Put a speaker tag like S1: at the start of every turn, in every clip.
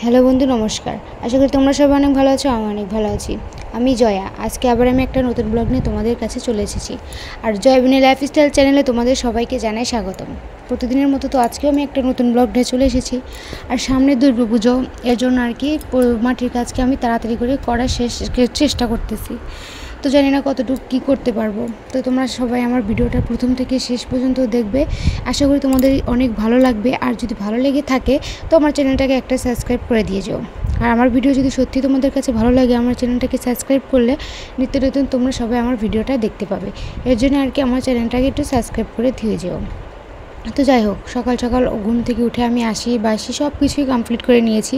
S1: Hello বন্ধু, নমস্কার। আশা করি তোমরা সবাই অনেক ভালো আছো। আমি অনেক ভালো আছি। আমি জয়া। আজকে আবার আমি একটা নতুন ব্লগ নিয়ে তোমাদের কাছে চলে এসেছি। আর জয়বিনী লাইফস্টাইল চ্যানেলে তোমাদের সবাইকে জানাই স্বাগতম। প্রতিদিনের মতো তো আজকেও আমি একটা নতুন ব্লগ নিয়ে চলে এসেছি। আর সামনে দুর্গাপুজো, এর জন্য আর কি মাটির কাজকে আমি তাড়াতাড়ি করে করার চেষ্টা করতেছি। তো জানি না কতটুকু কী করতে পারবো। তো তোমরা সবাই আমার ভিডিওটা প্রথম থেকে শেষ পর্যন্ত দেখবে। আশা করি তোমাদের অনেক ভালো লাগবে। আর যদি ভালো লেগে থাকে তো আমার চ্যানেলটাকে একটা সাবস্ক্রাইব করে দিয়ে যাও। আর আমার ভিডিও যদি সত্যি তোমাদের কাছে ভালো লাগে, আমার চ্যানেলটাকে সাবস্ক্রাইব করলে নিত্য নতুন তোমরা সবাই আমার ভিডিওটা দেখতে পাবে। এর জন্য আর কি আমার চ্যানেলটাকে একটু সাবস্ক্রাইব করে দিয়ে যেও। তো যাই হোক, সকাল সকাল ঘুম থেকে উঠে আমি বাসি সব কিছুই কমপ্লিট করে নিয়েছি।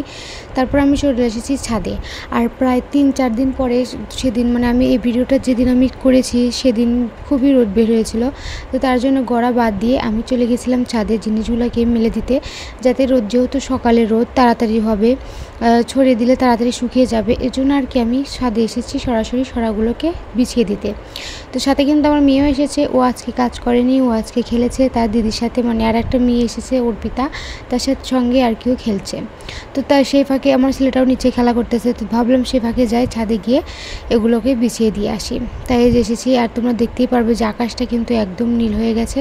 S1: তারপর আমি চলে এসেছি ছাদে। আর প্রায় 3-4 দিন পরে সেদিন, মানে আমি এই ভিডিওটা যেদিন আমি করেছি সেদিন খুবই রোদ বের হয়েছিল। তো তার জন্য গড়া বাদ দিয়ে আমি চলে গেছিলাম ছাদে জিনিসগুলোকে মেলে দিতে, যাতে রোদ, যেহেতু সকালে রোদ তাড়াতাড়ি হবে, ছড়িয়ে দিলে তাড়াতাড়ি শুকিয়ে যাবে। এর জন্য আর কি আমি ছাদে এসেছি সরাসরি সরাগুলোকে বিছিয়ে দিতে। তো সাথে কিন্তু আমার মেয়েও এসেছে। ও আজকে কাজ করেনি, ও আজকে খেলেছে তার দিদির সাথে, মানে আর একটা মেয়ে এসেছে অর্পিতা, তার সাথে সঙ্গে আর কেউ খেলছে। তো তার সেই ফাঁকে আমার ছেলেটাও নিচে খেলা করতেছে। তো ভাবলাম সেই ফাঁকে যাই, ছাদে গিয়ে এগুলোকে বিছিয়ে দিয়ে আসি। তাই এসেছি। আর তোমরা দেখতেই পারবে যে আকাশটা কিন্তু একদম নীল হয়ে গেছে।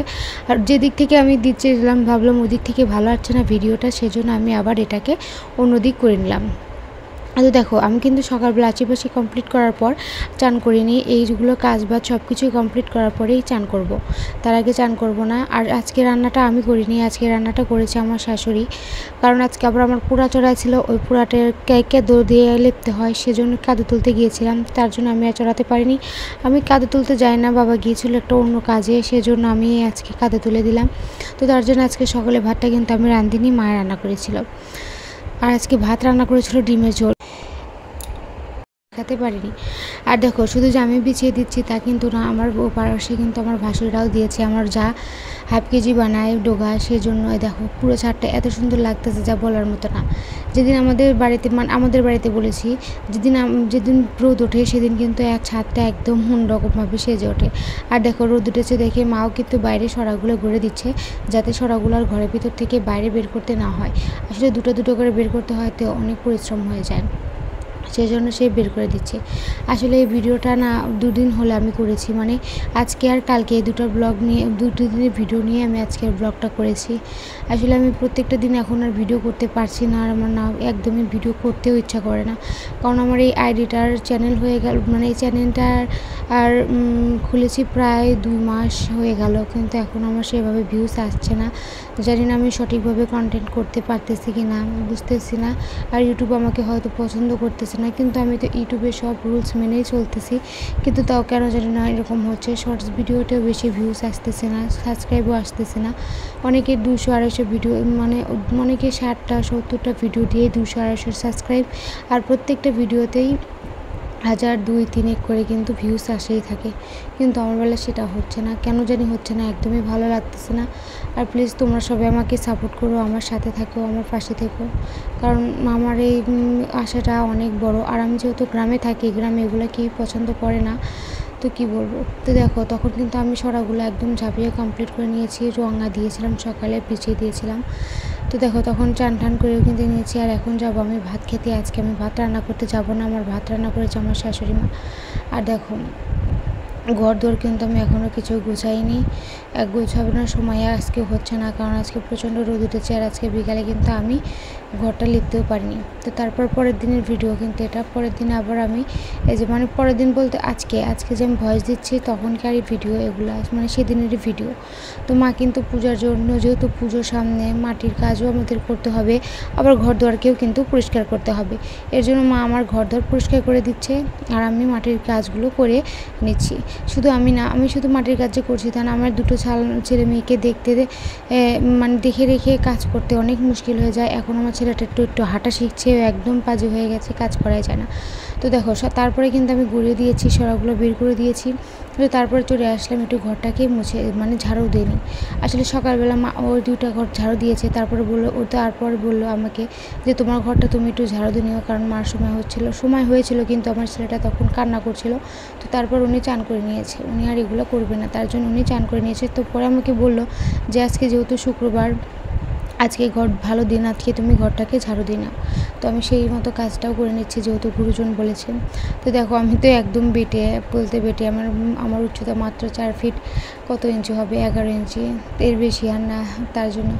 S1: আর যেদিক থেকে আমি দিচ্ছিলাম ভাবলাম ওদিক থেকে ভালো আসছে না ভিডিওটা, সেজন্য আমি আবার এটাকে অন্যদিক করে নিলাম। তো দেখো, আমি কিন্তু সকালবেলা আশিপাশি কমপ্লিট করার পর চান করিনি। এইগুলো কাজ বাজ সব কিছুই কমপ্লিট করার পরেই চান করব। তার আগে চান করব না। আর আজকে রান্নাটা আমি করিনি, আজকে রান্নাটা করেছে আমার শাশুড়ি। কারণ আজকে আবার আমার পোড়া চড়া ছিল, ওই পোড়াটার কেঁদো দিয়ে লেপতে হয়, সেজন্য কাদো তুলতে গিয়েছিলাম। তার জন্য আমি আর চড়াতে পারিনি। আমি কাদো তুলতে যাই না, বাবা গিয়েছিল একটা অন্য কাজে, সেজন্য আমি আজকে কাদো তুলে দিলাম। তো তার জন্য আজকে সকালে ভাতটা কিন্তু আমি রাঁধিনি, মায়ের রান্না করেছিল। আর আজকে ভাত রান্না করেছিল ডিমের ঝোল, খেতে পারিনি। আর দেখো, শুধু যে আমি বিছিয়ে দিচ্ছি তা কিন্তু না, আমার পাশে কিন্তু আমার ভাসুরটাও দিয়েছে। আমার যা হাফ কেজি বানায় ডোগা, সেজন্য দেখো পুরো ছাদটা এত সুন্দর লাগতেছে যা বলার মতো না। যেদিন আমাদের বাড়িতে বলেছি, যেদিন রোদ ওঠে সেদিন কিন্তু ছাদটা একদম অন্যরকমভাবে সেজে ওঠে। আর দেখো, রোদ উঠেছে দেখে মাও কিন্তু বাইরে সরাগুলো গড়ে দিচ্ছে, যাতে সরাগুলো আর ঘরের ভিতর থেকে বাইরে বের করতে না হয়। আসলে দুটো দুটো করে বের করতে হয়, তো অনেক পরিশ্রম হয়ে যায়, সেই জন্য সে বের করে দিচ্ছে। আসলে এই ভিডিওটা না 2 দিন হলে আমি করেছি, মানে আজকে আর কালকে দুটো দিনের ভিডিও নিয়ে আমি আজকের ব্লগটা করেছি। আসলে আমি প্রত্যেকটা দিন এখন আর ভিডিও করতে পারছি না, আর আমার না একদমই ভিডিও করতেও ইচ্ছা করে না। কারণ আমার এই আইডিটার চ্যানেল হয়ে গেল, মানে এই চ্যানেলটার আর খুলেছি প্রায় 2 মাস হয়ে গেল, কিন্তু এখন আমার সেভাবে ভিউজ আসছে না। জানি না আমি সঠিকভাবে কন্টেন্ট করতে পারতেছি কি না, বুঝতেছি না। আর ইউটিউব আমাকে হয়তো পছন্দ করতেছে না, কিন্তু আমি তো ইউটিউবে সব রুলস মেনেই চলতেছি, কিন্তু তাও কেন জানি না এরকম হচ্ছে। শর্টস ভিডিওতেও বেশি ভিউজ আসতেছে না, সাবস্ক্রাইবও আসতেছে না। অনেকে 200-250 ভিডিও, মানে অনেকে 60-70টা ভিডিও দিয়ে 200-250 সাবস্ক্রাইব, আর প্রত্যেকটা ভিডিওতেই 1000-2-3 করে কিন্তু ভিউজ আসেই থাকে। কিন্তু আমার বেলা সেটা হচ্ছে না, কেন জানি হচ্ছে না, একদমই ভালো লাগতেছে না। আর প্লিজ তোমরা সবাই আমাকে সাপোর্ট করো, আমার সাথে থাকো, আমার পাশে থেকো। কারণ আমার এই আশাটা অনেক বড়। আর আমি যেহেতু গ্রামে থাকি, গ্রামে এগুলো কেউই পছন্দ করে না, তো কী বলবো। তো দেখো, তখন কিন্তু আমি সরাগুলো একদম ঝাঁপিয়ে কমপ্লিট করে নিয়েছি, রঙা দিয়েছিলাম, সকালে বিছিয়ে দিয়েছিলাম। তো দেখো, তখন চান টান করেও কিন্তু নিয়েছি। আর এখন যাবো আমি ভাত খেতে। আজকে আমি ভাত রান্না করতে যাবো না, আমার ভাত রান্না করেছে আমার শাশুড়ি মা। আর দেখো, ঘর দোর কিন্তু আমি এখনও কিছু গোছাইনি, গোছানোর সময় আজকে হচ্ছে না, কারণ আজকে প্রচণ্ড রোদ উঠেছে। আর আজকে বিকালে কিন্তু আমি ঘরটা লিখতেও পারিনি। তো তারপর পরের দিনের ভিডিও কিন্তু এটা। পরের দিন আবার আমি এই যে, মানে পরের দিন বলতে আজকে যে আমি ভয়েস দিচ্ছি তখনকারই ভিডিও এগুলো, মানে সেদিনেরই ভিডিও। তো মা কিন্তু পূজার জন্য, যেহেতু পুজোর সামনে, মাটির কাজও আমাদের করতে হবে, আবার ঘর দুয়ারকেও কিন্তু পরিষ্কার করতে হবে। এর জন্য মা আমার ঘর দুয়ার পরিষ্কার করে দিচ্ছে, আর আমি মাটির কাজগুলো করে নিচ্ছি। শুধু আমি না, আমি শুধু মাটির কাজ যে করছি তা না, আমার দুটো ছেলে মেয়েকে মানে দেখে রেখে কাজ করতে অনেক মুশকিল হয়ে যায়। এখন আমার ছেলেটা একটু হাঁটা শিখছে, একদম পাজি হয়ে গেছে, কাজ করাই যায় না। তো দেখো, তারপরে কিন্তু আমি গুঁড়িয়ে দিয়েছি, সরাগুলো বের করে দিয়েছি। তো তারপরে চলে আসলাম একটু ঘরটাকে মুছে, মানে ঝাড়ু দিইনি। আসলে সকালবেলা মা ওই 2টা ঘর ঝাড়ু দিয়েছে, তারপরে বললো আমাকে যে তোমার ঘরটা তুমি একটু ঝাড়ু দিয়ে নিও, কারণ মার সময় হয়েছিল, কিন্তু আমার ছেলেটা তখন কান্না করছিল। তো তারপর উনি চান করে নিয়েছে, উনি আর এগুলো করবে না, তার জন্য উনি চান করে নিয়েছে। তো পরে আমাকে বললো যে আজকে যেহেতু শুক্রবার, আজকে ঘর ভালো দিন, আজকে তুমি ঘরটাকে ঝাড়ু দিয়ে নাও। তো আমি সেই মতো কাজটাও করে নিচ্ছি, যেহেতু গুরুজন বলেছেন। তো দেখো আমি তো একদম বেটে বলতে বেটে, আমার উচ্চতা মাত্র 4 ফিট কত ইঞ্চি হবে, 11 ইঞ্চি, এর বেশি আর না। তার জন্য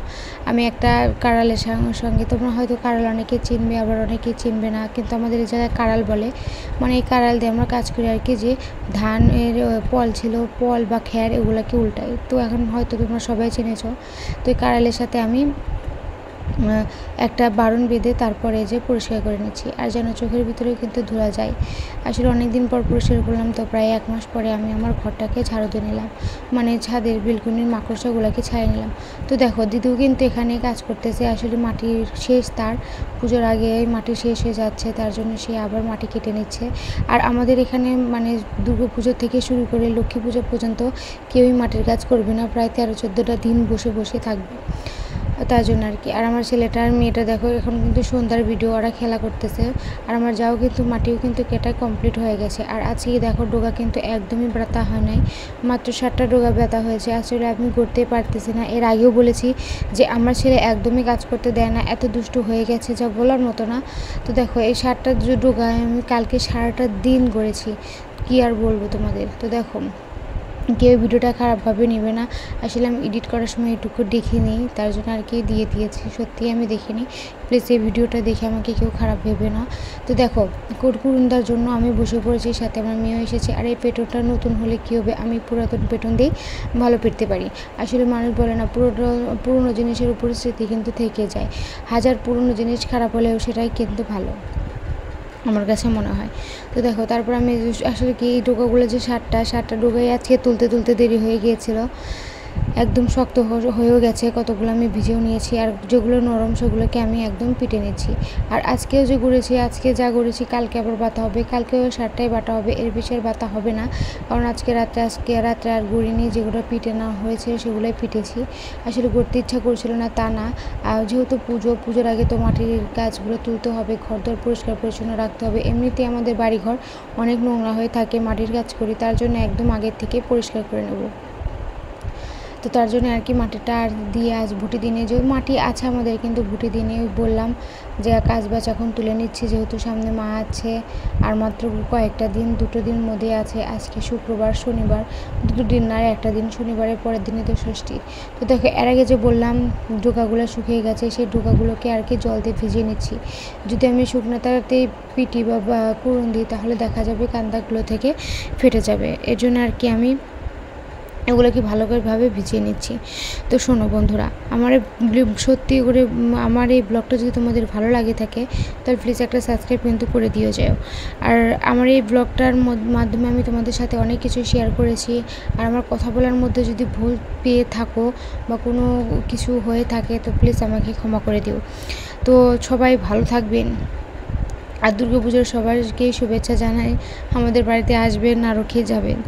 S1: আমি একটা কাড়ালের সঙ্গে, তোমরা হয়তো কাড়াল অনেকে চিনবে, আবার অনেকেই চিনবে না, কিন্তু আমাদের এই জায়গায় কাড়াল বলে। মানে এই কাড়াল দিয়ে আমরা কাজ করি আর কি, যে ধানের পল ছিল, পল বা খ্যার এগুলোকে উল্টাই। তো এখন হয়তো তোমরা সবাই চিনেছ। তো এই কাড়ালের সাথে আমি একটা বারণ বেঁধে তারপরে যে পরিষ্কার করে নিচ্ছি। আর যেন চোখের ভিতরেও কিন্তু ধোয়া যায়। আসলে অনেক দিন পর পরিষ্কার করলাম, তো প্রায় 1 মাস পরে আমি আমার ঘরটাকে ঝাড়ু দিয়ে নিলাম, মানে ছাদের বেলকনির মাকড়সাগুলোকে ছাড়িয়ে নিলাম। তো দেখো দিদিও কিন্তু এখানে কাজ করতেছে। আসলে মাটির শেষ, তার পুজোর আগে মাটি শেষ হয়ে যাচ্ছে, তার জন্য সে আবার মাটি কেটে নিচ্ছে। আর আমাদের এখানে মানে দুর্গা পুজো থেকে শুরু করে লক্ষ্মী পুজো পর্যন্ত কেউই মাটির কাজ করবে না, প্রায় 13-14টা দিন বসে বসে থাকবে, তার জন্য আর কি। আর আমার ছেলেটা আর মেয়েটা দেখো এখন কিন্তু সন্ধ্যার ভিডিও ওরা খেলা করতেছে। আর আমার যাও কিন্তু মাটিও কিন্তু কেটা কমপ্লিট হয়ে গেছে। আর আজকে দেখো ডোগা কিন্তু একদমই ব্যথা হয় নাই, মাত্র 7টা ডোগা ব্যথা হয়েছে। আসলে আমি করতেই পারতেছি না। এর আগেও বলেছি যে আমার ছেলে একদমই কাজ করতে দেয় না, এত দুষ্টু হয়ে গেছে যা বলার মতো না। তো দেখো এই 7টা ডোগায় আমি কালকে সারাটা দিন করেছি, কি আর বলবো তোমাদের। তো দেখো কেউ ভিডিওটা খারাপভাবে নেবে না, আসলে আমি এডিট করার সময় এটুকু দেখিনি, তার জন্য আর কি দিয়ে দিয়েছি। সত্যিই আমি দেখিনি, প্লিজ এই ভিডিওটা দেখে আমাকে কেউ খারাপ ভেবে না। তো দেখো কুরকুরুন্দার জন্য আমি বসে পড়েছি, সাথে আমার মেয়েও এসেছে। আর এই পেটনটা নতুন হলে কী হবে, আমি পুরাতন পেটন দিয়েই ভালো পেরতে পারি। আসলে মানুষ বলে না, পুরনো জিনিসের উপর স্মৃতি কিন্তু থেকে যায়। হাজার পুরনো জিনিস খারাপ হলেও সেটাই কিন্তু ভালো, আমার কাছে মনে হয়। তো দেখো তারপর আমি আসলে কি এই ডোকাগুলো যে 7টা ডোকাই আজকে তুলতে তুলতে দেরি হয়ে গিয়েছিল, একদম শক্ত হয়েও গেছে, কতগুলো আমি ভিজেও নিয়েছি। আর যেগুলো নরম সেগুলোকে আমি একদম পিটে নিচ্ছি। আর আজকেও যে গড়েছি, আজকে যা গড়েছি কালকে আবার বাটা হবে, কালকেও 7টাই বাটা হবে, এর বেশি আর বাটা হবে না। কারণ আজকে রাত্রে আর গড়িনি, যেগুলো পিটে না হয়েছে সেগুলোই পিটেছি। আসলে গড়তে ইচ্ছা করছিল না তা না, আর যেহেতু পুজোর আগে তো মাটির গাছগুলো তুলতে হবে, ঘরদোর পরিষ্কার পরিচ্ছন্ন রাখতে হবে। এমনিতেই আমাদের বাড়িঘর অনেক নোংরা হয়ে থাকে, মাটির কাজ করি, তার জন্য একদম আগের থেকে পরিষ্কার করে নেব। তো তার জন্য আর কি মাটিটা আর দিয়ে আজ ভুটি দিনে যে মাটি আছে আমাদের, কিন্তু ভুটি দিনে বললাম যে কাজ বাজ এখন তুলে নিচ্ছি, যেহেতু সামনে মা আছে। আর মাত্র কয়েকটা দিন, 2টো দিন মধ্যে আছে, আজকে শুক্রবার, শনিবার, 2 দিন আর একটা দিন, শনিবারের পরের দিনে তো ষষ্ঠী। তো দেখো এর আগে যে বললাম ডোকাগুলো শুকিয়ে গেছে, সেই ডোকাগুলোকে আর কি জল দিয়ে ভিজিয়ে নিচ্ছি। যদি আমি শুকনো তাড়াতে পিটি বা কুড়ুন দিই, তাহলে দেখা যাবে কান্দাগুলো থেকে ফেটে যাবে। এর জন্য আর কি আমি এগুলোকে ভালো করেভাবে ভিজিয়ে নিচ্ছি। তো শোনো বন্ধুরা, আমার সত্যি করে আমার এই ব্লগটা যদি তোমাদের ভালো লাগে থাকে, তাহলে প্লিজ একটা সাবস্ক্রাইব কিন্তু করে দিও যাও। আর আমার এই ব্লগটার মাধ্যমে আমি তোমাদের সাথে অনেক কিছু শেয়ার করেছি। আর আমার কথা বলার মধ্যে যদি ভুল পেয়ে থাকো বা কোনো কিছু হয়ে থাকে, তো প্লিজ আমাকে ক্ষমা করে দিও। তো সবাই ভালো থাকবেন। আর দুর্গাপুজোর সবাইকেই শুভেচ্ছা জানাই, আমাদের বাড়িতে আসবেন আরও খেয়ে যাবেন।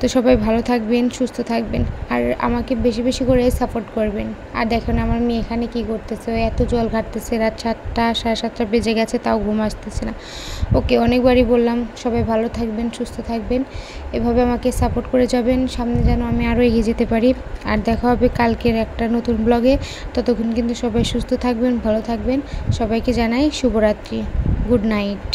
S1: তো সবাই ভালো থাকবেন, সুস্থ থাকবেন, আর আমাকে বেশি বেশি করে সাপোর্ট করবেন। আর দেখুন আমার মেয়ে এখানে কী করতেছে, এত জল ঘাটতেছে, রাত 7টা 7:30 বেজে গেছে, তাও ঘুম আসতেছে না। ওকে অনেকবারই বললাম, সবাই ভালো থাকবেন, সুস্থ থাকবেন, এভাবে আমাকে সাপোর্ট করে যাবেন, সামনে যেন আমি আরও এগিয়ে যেতে পারি। আর দেখা হবে কালকের একটা নতুন ব্লগে। ততক্ষণ কিন্তু সবাই সুস্থ থাকবেন, ভালো থাকবেন। সবাইকে জানাই শুভরাত্রি, গুড নাইট।